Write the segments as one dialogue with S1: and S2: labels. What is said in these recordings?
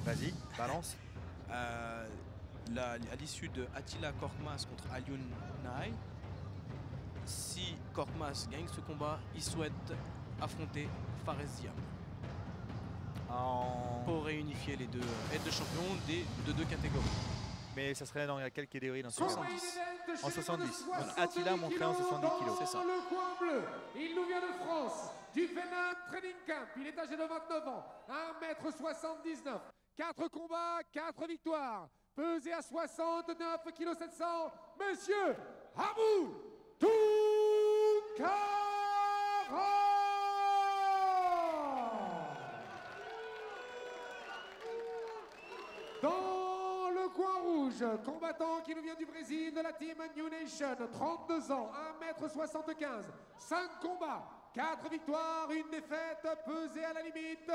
S1: Vas-y, balance.
S2: À l'issue de Attila Korkmaz contre Alioune Nahai, si Korkmaz gagne ce combat, il souhaite affronter Fares Ziam pour réunifier les deux aides de champion de deux catégories.
S1: Mais ça serait dans quelle catégorie dans
S2: 70.
S1: En 70. Donc Attila monterait en 70 kg.
S2: C'est ça.
S3: Le coin bleu, il nous vient de France, du Venom Training Camp. Il est âgé de 29 ans, 1m79. 4 combats, 4 victoires. Pesé à 69 kg 700, Monsieur Abou Toukara. Dans le coin rouge, combattant qui nous vient du Brésil de la team New Nation, 32 ans, 1m75, 5 combats, 4 victoires, 1 défaite, pesé à la limite,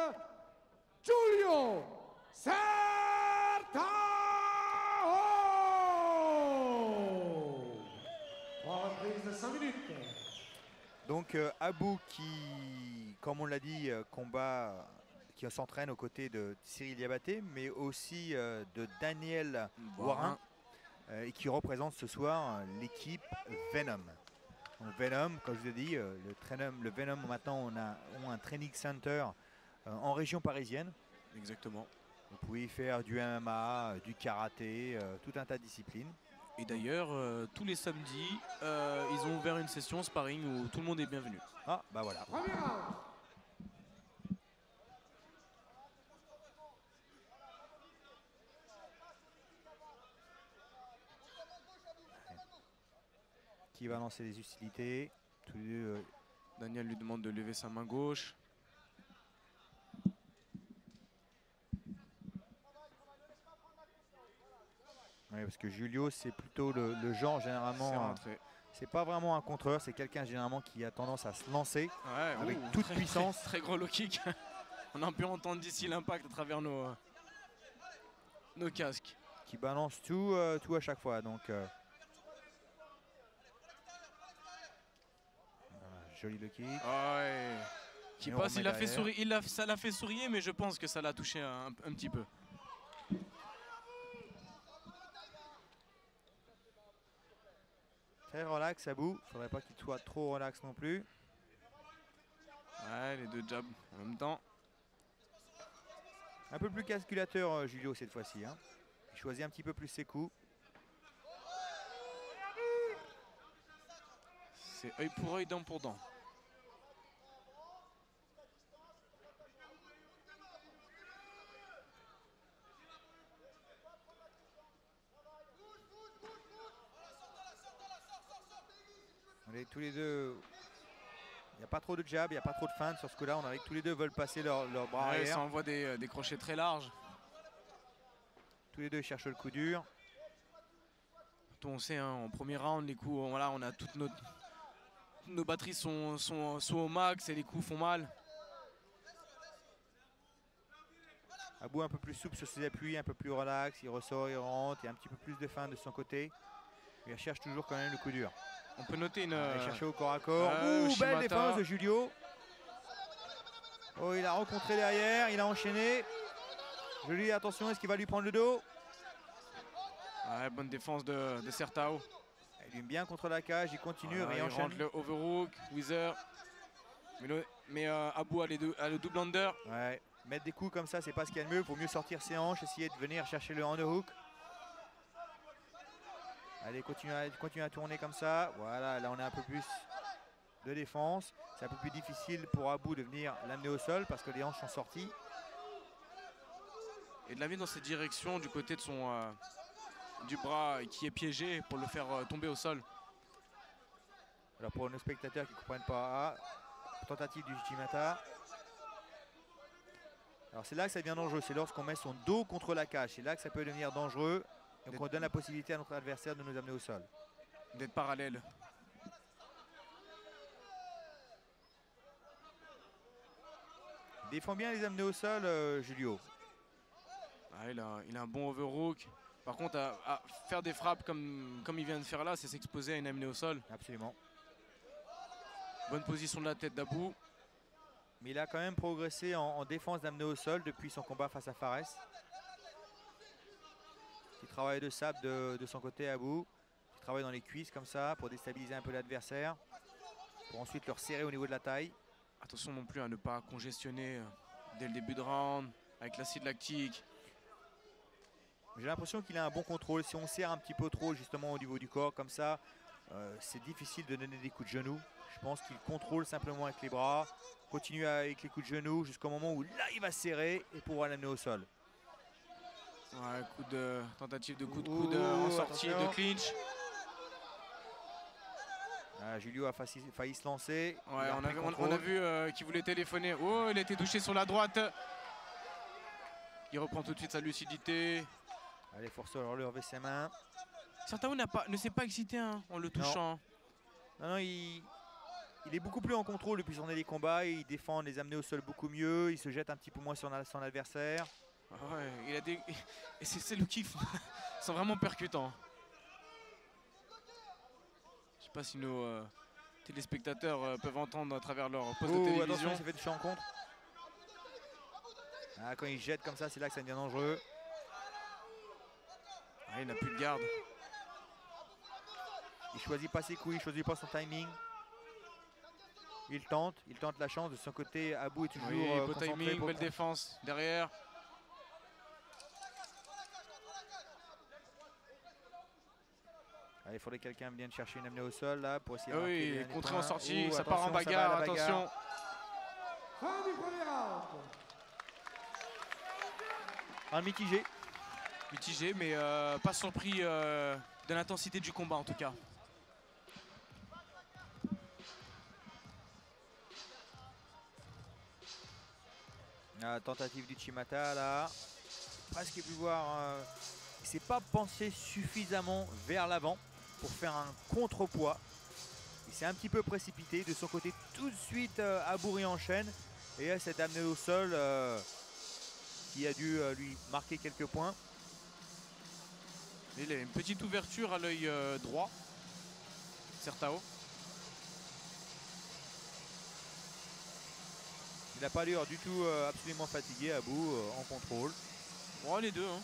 S3: Julio Sertao. 3 reprises de 5 minutes.
S1: Donc Abou qui, comme on l'a dit, combat, qui s'entraîne aux côtés de Cyril Diabaté, mais aussi de Daniel Warin, et qui représente ce soir l'équipe Venom. Donc Venom, comme je vous ai dit, le Venom maintenant on a un training center en région parisienne.
S2: Exactement.
S1: Vous pouvez y faire du MMA, du karaté, tout un tas de disciplines.
S2: Et d'ailleurs, tous les samedis, ils ont ouvert une session sparring où tout le monde est bienvenu.
S1: Ah, bah voilà.
S3: Premier round.
S1: Qui va lancer les hostilités. Tous les deux,
S2: Daniel lui demande de lever sa main gauche.
S1: Oui, parce que Julio, c'est plutôt le genre généralement. C'est pas vraiment un contreur, c'est quelqu'un généralement qui a tendance à se lancer avec toute puissance.
S2: Très gros low kick. On a pu entendre d'ici l'impact à travers nos casques.
S1: Qui balance tout à chaque fois. Donc, joli low kick.
S2: Ouais. Qui passe, il a fait sourire. Ça l'a fait sourire, mais je pense que ça l'a touché un petit peu.
S1: Très relax, Abou. Faudrait pas qu'il soit trop relax non plus.
S2: Ouais, les deux jabs en même temps.
S1: Un peu plus calculateur, Julio, cette fois-ci. Hein. Il choisit un petit peu plus ses coups.
S2: C'est œil pour œil, dent pour dent.
S1: On est tous les deux. Il n'y a pas trop de jab, il n'y a pas trop de feinte sur ce coup-là. On a que tous les deux veulent passer leur bras arrière.
S2: Ça envoie des crochets très larges.
S1: Tous les deux cherchent le coup dur.
S2: On sait, hein, en premier round, les coups, voilà, on a toutes nos batteries sont au max et les coups font mal.
S1: Abou un peu plus souple sur ses appuis, un peu plus relax. Il ressort, il rentre. Il y a un petit peu plus de feinte de son côté. Il cherche toujours quand même le coup dur.
S2: On peut noter une...
S1: Il cherche au corps à corps. Belle défense de Julio. Oh, il a rencontré derrière, il a enchaîné. Joli, attention, est-ce qu'il va lui prendre le dos?
S2: Ouais, bonne défense de Sertao.
S1: Il lui met bien contre la cage, il continue,
S2: voilà, il
S1: enchaîne.
S2: rentre le overhook, Wither. Mais Abou a le double under.
S1: Ouais, mettre des coups comme ça, c'est pas ce qu'il y a de mieux. Il faut mieux sortir ses hanches, essayer de venir chercher le underhook. Allez, continue à tourner comme ça. Voilà, là on a un peu plus de défense. C'est un peu plus difficile pour Abou de venir l'amener au sol parce que les hanches sont sorties.
S2: Et de l'amener dans cette direction du côté de son du bras qui est piégé pour le faire tomber au sol.
S1: Alors pour nos spectateurs qui ne comprennent pas, tentative du Jimata. Alors c'est là que ça devient dangereux, c'est lorsqu'on met son dos contre la cage. C'est là que ça peut devenir dangereux. Donc on donne la possibilité à notre adversaire de nous amener au sol.
S2: D'être parallèle.
S1: Il défend bien les amener au sol, Julio.
S2: Ah, il a un bon overhook. Par contre, à faire des frappes comme il vient de faire là, c'est s'exposer à une amenée au sol.
S1: Absolument.
S2: Bonne position de la tête d'Abou.
S1: Mais il a quand même progressé en défense d'amener au sol depuis son combat face à Fares. Petit travail de sable de son côté, Abou. Petit travail dans les cuisses comme ça pour déstabiliser un peu l'adversaire. Pour ensuite le resserrer au niveau de la taille.
S2: Attention non plus à ne pas congestionner dès le début de round avec l'acide lactique.
S1: J'ai l'impression qu'il a un bon contrôle. Si on serre un petit peu trop justement au niveau du corps comme ça, c'est difficile de donner des coups de genoux. Je pense qu'il contrôle simplement avec les bras. Continue avec les coups de genoux jusqu'au moment où là il va serrer et pouvoir l'amener au sol.
S2: Ouais, tentative de coup de coude en sortie de clinch.
S1: Julio a failli se lancer.
S2: Ouais, on a vu qu'il voulait téléphoner. Oh, il a été touché sur la droite. Il reprend tout de suite sa lucidité.
S1: Allez, force à relever ses mains.
S2: Certains ne s'est pas excité hein, en le touchant.
S1: Non, il est beaucoup plus en contrôle depuis son dernier combat. Il défend les amener au sol beaucoup mieux. Il se jette un petit peu moins sur son adversaire.
S2: Ouais, il a des... Et c'est le kiff. Ils sont vraiment percutants. Je sais pas si nos téléspectateurs peuvent entendre à travers leur poste de télévision.
S1: Attention, il s'est fait toucher en contre. Quand il jette comme ça, c'est là que ça devient dangereux.
S2: Il n'a plus de garde.
S1: Il choisit pas ses coups, il choisit pas son timing. Il tente la chance. De son côté, Abou est toujours
S2: beau timing, belle défense derrière.
S1: Il faudrait que quelqu'un vienne chercher une amenée au sol là pour essayer de
S2: marquer contré en sortie, ça part en bagarre, attention.
S3: Fin du premier round.
S1: Un mitigé.
S2: Mitigé, mais pas surpris de l'intensité du combat en tout cas.
S1: Tentative du Chimata là. Presque pu voir. Il ne s'est pas pensé suffisamment vers l'avant pour faire un contrepoids. Il s'est un petit peu précipité. De son côté, tout de suite, Abou enchaîne. Et cette amenée au sol qui a dû lui marquer quelques points.
S2: Il a une petite ouverture à l'œil droit. Certao.
S1: Il n'a pas l'air du tout absolument fatigué, Abou, en contrôle.
S2: Bon, les deux. Hein.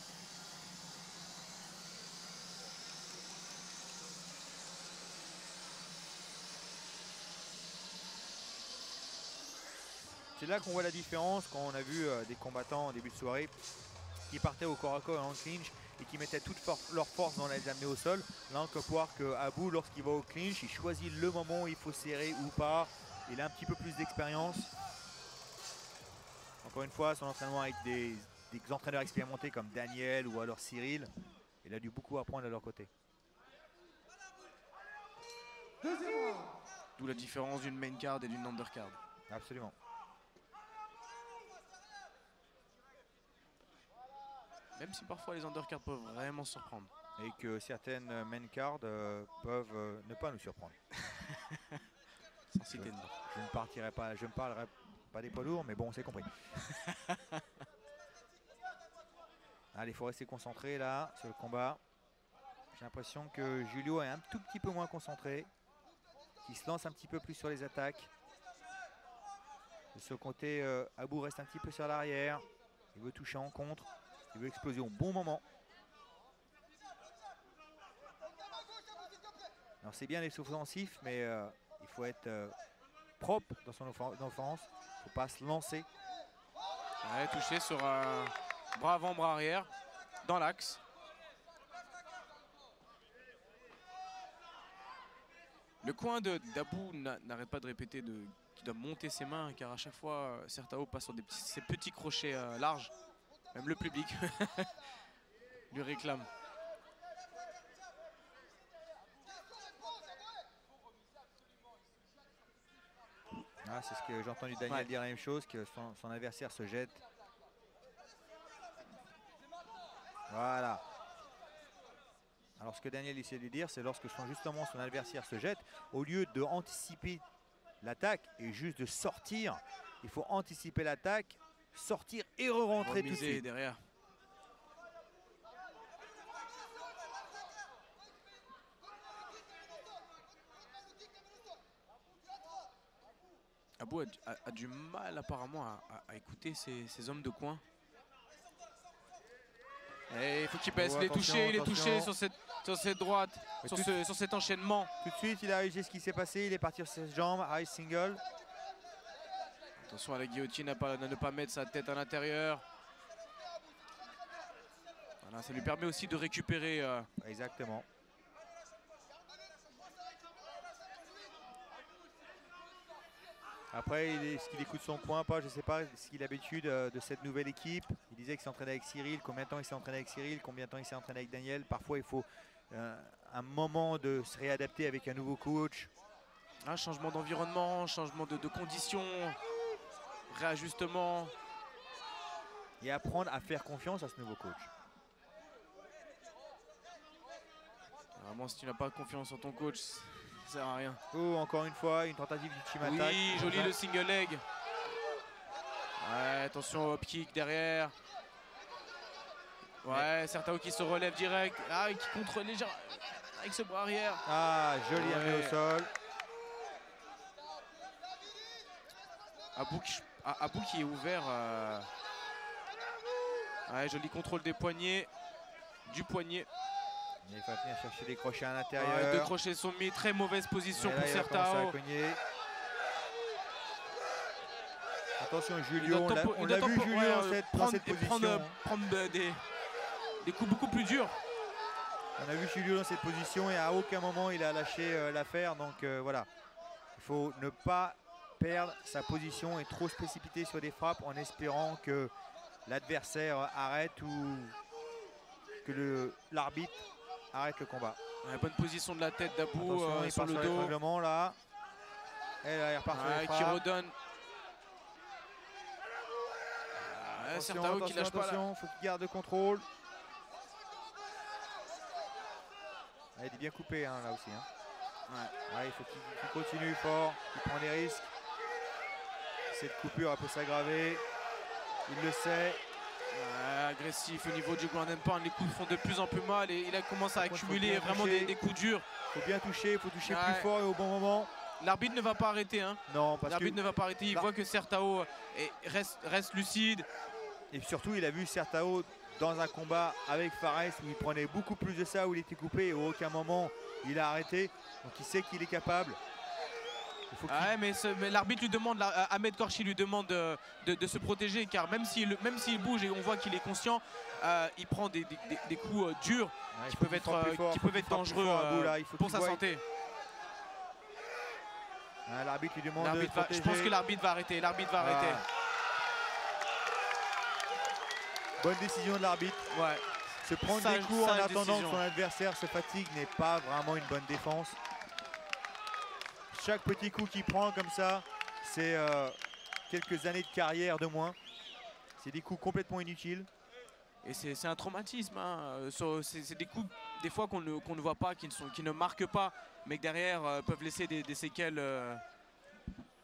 S1: C'est là qu'on voit la différence quand on a vu des combattants en début de soirée qui partaient au corps à corps et en clinch et qui mettaient toute leur force dans les amener au sol. Là on peut voir que Abou, lorsqu'il va au clinch, il choisit le moment où il faut serrer ou pas. Il a un petit peu plus d'expérience. Encore une fois, son entraînement avec des entraîneurs expérimentés comme Daniel ou alors Cyril, il a dû beaucoup apprendre à leur côté.
S2: D'où la différence d'une main card et d'une undercard.
S1: Absolument.
S2: Même si parfois les undercards peuvent vraiment surprendre.
S1: Et que certaines main cards peuvent ne pas nous surprendre.
S2: Sans citer de nom.
S1: Je ne parlerai pas des poids lourds, mais bon, c'est compris. Allez, il faut rester concentré là sur le combat. J'ai l'impression que Julio est un tout petit peu moins concentré. Qu'il se lance un petit peu plus sur les attaques. De ce côté, Abou reste un petit peu sur l'arrière. Il veut toucher en contre. Il veut exploser au bon moment. Alors c'est bien les offensifs, mais il faut être propre dans son offense. Il ne faut pas se lancer.
S2: Ouais, touché sur bras avant, bras arrière, dans l'axe. Le coin d'Abou n'arrête pas de répéter qu'il doit monter ses mains, car à chaque fois, Certao passe sur ces petits crochets larges. Même le public lui réclame.
S1: C'est ce que j'ai entendu Daniel dire la même chose, que son adversaire se jette. Voilà. Alors ce que Daniel essaie de lui dire, c'est lorsque justement son adversaire se jette, au lieu d'anticiper l'attaque et juste de sortir, il faut anticiper l'attaque, sortir et re-rentrer tout de suite.
S2: Derrière. Abou a du mal apparemment à écouter ses hommes de coin. Et il faut qu'il baisse,
S1: Oh,
S2: il est touché,
S1: attention.
S2: sur cette droite, sur cet enchaînement.
S1: Tout de suite, il a réagi ce qui s'est passé. Il est parti sur ses jambes, high single.
S2: Attention à la guillotine, à ne pas mettre sa tête à l'intérieur. Voilà, ça lui permet aussi de récupérer.
S1: Exactement. Après, est-ce qu'il écoute son coin, pas, je ne sais pas, est-ce qu'il a l'habitude de cette nouvelle équipe. Il disait qu'il s'est entraîné avec Cyril, combien de temps il s'est entraîné avec Cyril, combien de temps il s'est entraîné avec Daniel. Parfois, il faut un moment de se réadapter avec un nouveau coach.
S2: Un changement d'environnement, changement de conditions, réajustement.
S1: Et apprendre à faire confiance à ce nouveau coach.
S2: Vraiment, si tu n'as pas confiance en ton coach, ça ne sert à rien.
S1: Oh, encore une fois, une tentative du team attack.
S2: Oui, joli le single leg. Ouais, attention au kick derrière. Ouais, Certao qui se relève direct. Ah, et qui contre légèrement avec ce bras arrière.
S1: Ah, joli amené au sol.
S2: Abou qui est ouvert. Ouais, joli contrôle des poignets. Du poignet.
S1: Il va venir chercher des crochets à l'intérieur.
S2: Ouais, deux crochets sont mis. Très mauvaise position
S1: Et
S2: pour
S1: là, il a commencé
S2: Certao.
S1: à cogner. Attention, Julio, on l'a vu Julio dans cette position.
S2: Prendre des coups beaucoup plus durs.
S1: On a vu Julio dans cette position et à aucun moment il a lâché l'affaire. Donc voilà, il faut ne pas perdre sa position et trop se précipiter sur des frappes en espérant que l'adversaire arrête ou que l'arbitre arrête le combat.
S2: Ouais, bonne position de la tête d'Abou
S1: il
S2: sur
S1: part
S2: le
S1: sur
S2: dos.
S1: l'étranglement là. Et là il repart sur les
S2: Qui
S1: frappes.
S2: redonne. Certao qui lâche pas là.
S1: Il faut qu'il garde le contrôle. Il est bien coupé hein, là aussi. Hein. Ouais, il faut qu'il continue fort, qu'il prend des risques. Cette coupure elle peut s'aggraver. Il le sait.
S2: Agressif au niveau du ground and pound, les coups font de plus en plus mal et il a commencé à accumuler vraiment des coups durs.
S1: Il faut bien toucher, il faut toucher plus fort et au bon moment.
S2: L'arbitre ne va pas arrêter. Hein.
S1: Non, parce que
S2: l'arbitre ne va pas arrêter, il voit que Certao reste lucide.
S1: Et surtout, il a vu Certao dans un combat avec Fares où il prenait beaucoup plus de ça, où il était coupé et à aucun moment il a arrêté. Donc il sait qu'il est capable.
S2: Mais l'arbitre lui demande, Ahmed Korchi lui demande de se protéger car même s'il bouge et on voit qu'il est conscient, il prend des coups durs qui peuvent être dangereux pour sa santé.
S1: L'arbitre lui demande de protéger.
S2: Je pense que l'arbitre va arrêter.
S1: Bonne décision de l'arbitre.
S2: Ouais.
S1: Se prendre des coups en attendant que son adversaire se fatigue n'est pas vraiment une bonne défense. Chaque petit coup qu'il prend comme ça, c'est quelques années de carrière de moins. C'est des coups complètement inutiles.
S2: Et c'est un traumatisme. Hein. C'est des coups des fois qu'on ne voit pas, qui ne marquent pas, mais que derrière peuvent laisser des séquelles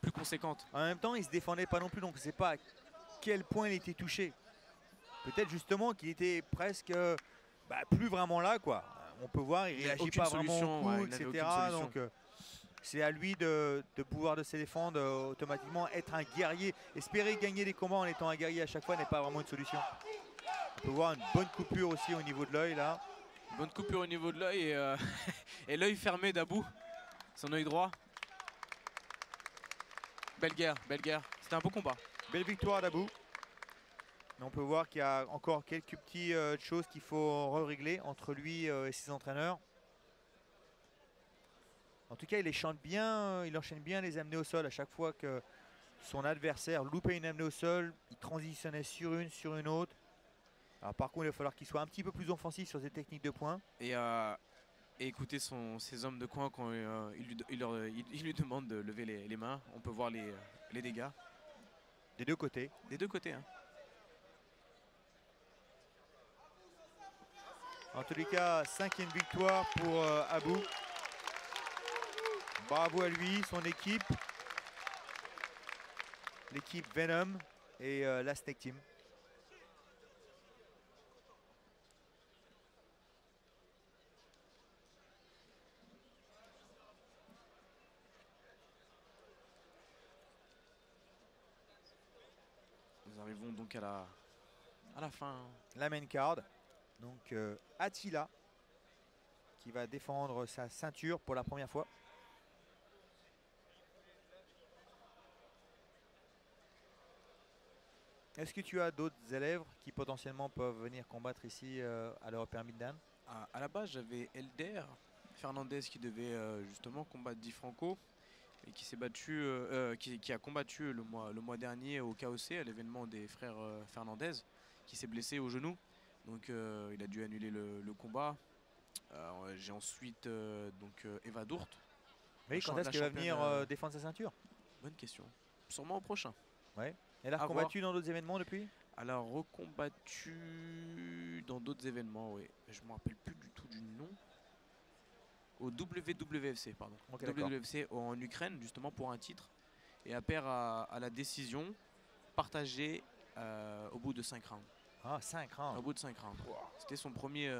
S2: plus conséquentes.
S1: En même temps, il ne se défendait pas non plus, donc je ne sais pas à quel point il était touché. Peut-être justement qu'il était presque plus vraiment là, quoi. On peut voir, il ne réagit pas vraiment au coup, etc. Donc c'est à lui de pouvoir se défendre automatiquement, être un guerrier. Espérer gagner des combats en étant un guerrier à chaque fois n'est pas vraiment une solution. On peut voir une bonne coupure aussi au niveau de l'œil là.
S2: Une bonne coupure au niveau de l'œil et l'œil fermé d'Abou, son œil droit. Belle guerre. C'était un beau combat.
S1: Belle victoire d'Abou. Mais on peut voir qu'il y a encore quelques petites choses qu'il faut régler entre lui et ses entraîneurs. En tout cas, il les chante bien, il enchaîne bien les amener au sol à chaque fois que son adversaire loupait une amenée au sol. Il transitionnait sur une autre. Alors par contre, il va falloir qu'il soit un petit peu plus offensif sur ses techniques de poing.
S2: Et écouter ses hommes de coin quand il lui demande de lever les mains. On peut voir les dégâts.
S1: Des deux côtés.
S2: Des deux côtés. Hein.
S1: En tous les cas, 5e victoire pour Abou. Bravo à lui, son équipe. L'équipe Venom et la Snake Team.
S2: Nous arrivons donc à la fin.
S1: La main card. Donc Attila qui va défendre sa ceinture pour la première fois. Est-ce que tu as d'autres élèves qui potentiellement peuvent venir combattre ici à l'European Beatdown?
S2: À la base, j'avais Elder Fernandez qui devait justement combattre Di Franco et qui s'est battu, qui a combattu le mois dernier au KOC à l'événement des frères Fernandez, qui s'est blessé au genou. Donc il a dû annuler le combat. J'ai ensuite Eva Dourt.
S1: Oui, quand est-ce qu'elle va venir défendre sa ceinture?
S2: Bonne question. Sûrement au prochain.
S1: Ouais. Elle a combattu dans d'autres événements depuis?
S2: Elle a recombattu dans d'autres événements, oui. Je ne me rappelle plus du tout du nom. Au WWFC, pardon.
S1: Okay,
S2: WWFC en Ukraine, justement pour un titre. Et elle perd à la décision partagée au bout de 5 rounds.
S1: Ah, 5 rounds.
S2: Au bout de 5 rounds. Wow. C'était son premier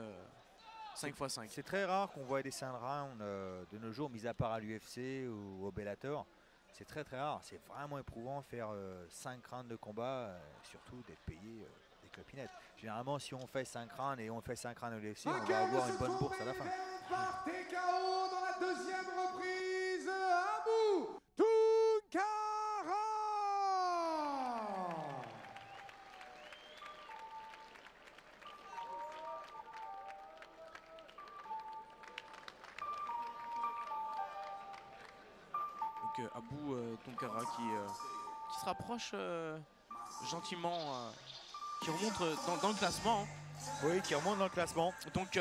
S2: 5x5.
S1: C'est très rare qu'on voit des 5 rounds de nos jours, mis à part à l'UFC ou au Bellator. C'est très rare. C'est vraiment éprouvant faire 5 rounds de combat, surtout d'être payé des clopinettes. Généralement, si on fait 5 rounds et on fait 5 rounds à l'UFC, on va avoir une bonne bourse à la fin.
S3: Par TKO dans la deuxième reprise, Abou Tunkara.
S2: Donc Abou Tunkara qui se rapproche gentiment, qui remonte dans le classement.
S1: Oui, qui remonte dans le classement.
S2: Donc